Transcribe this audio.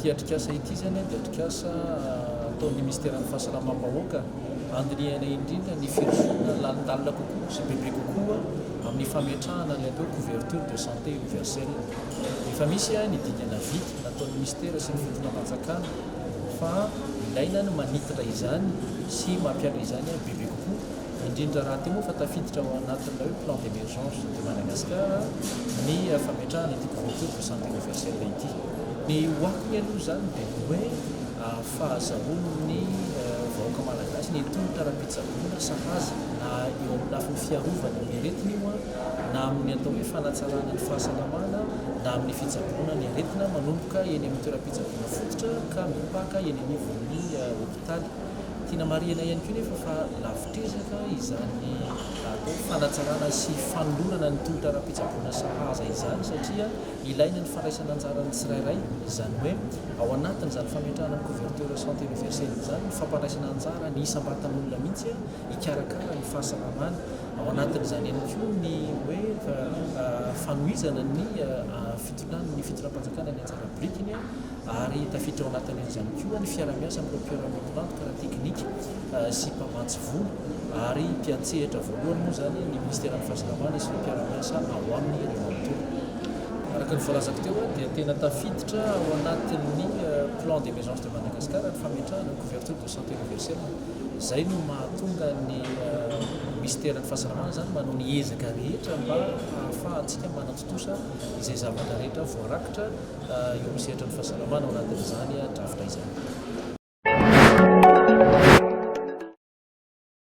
ity atrikasa ity zany dia atrikasa ataon'ny ministèran'ny fahasalamam-bahoaka andiniana indrindra ny firosoana lanindalina kokoa sy bebe kokoa amin'ny fametrahana ny atao couverture de santé universelle. Efa misy ny dinana vity nataon'ny ministèra sy ny fitonam-panjakana fa ilaina ny manititra izany sy mampiala izany bebe kokoa indrindra raha ty moa fa tafiditra ao anatin'ilay hoe plan d'émergence de Madagasikara ny fametrahana ity couverture de santé universelle ity. Ny hoakony aloha zany dia hoe fahazahoan'ny vahoaka malagasy ny tongotra-ra-pitsaboana sahaza na eo amin'ny lafin'ny fiarovana ny aretina io na amin'ny atao hoe fanatsarana ny fahasalamana na amin'ny fitsaboana ny aretina manomboka eny amin'ny toeram-pitsaboana fototra ka mipaka eny anivon'ny hôpitaly. Tiana marihana ihany koa nefa fa lavitrezaka izany atao fanatsarana sy fanolorana ny tongotra-ra-pitsaboana sahaza izany satria ilaina ny fandraisana anjarany tsirairay izany hoe ao anatin' izany fametrahana ny couverture santé universelle izany ny fampandraisana anjara ny isam-batan'olona mihitsy hikarakara ny fahasalamana. Ao anatin'izany ihany koa ny hoe fanohizana ny fitonan'ny fitoram-panjakana ny anjara brikiny ary tafiditra ao anatin'izany koa ny fiara-miasa amin'ireo mpiara-miolanto karaha teknika sy mpamatsy volo ary mpiatsehatra voalohany moa zany ny ministèran'ny fahasalamana sy ny mpiara-miasa ao amin'ny ireo manontolo. Araka ny voalazako teo dia tena tafiditra ao anatin'ny plan d'émergence de Madagascar ny fametrahana ny couverture de santé universelle. Izay no mahatonga ny ministèran'ny fahasalamana zany manao ny ezaka rehetra mba ahafahantsika manatotosa izay zavatra rehetra voarakitra eo amin'ny sehatra ny fahasalamana ao anatin'izany drafitra izany.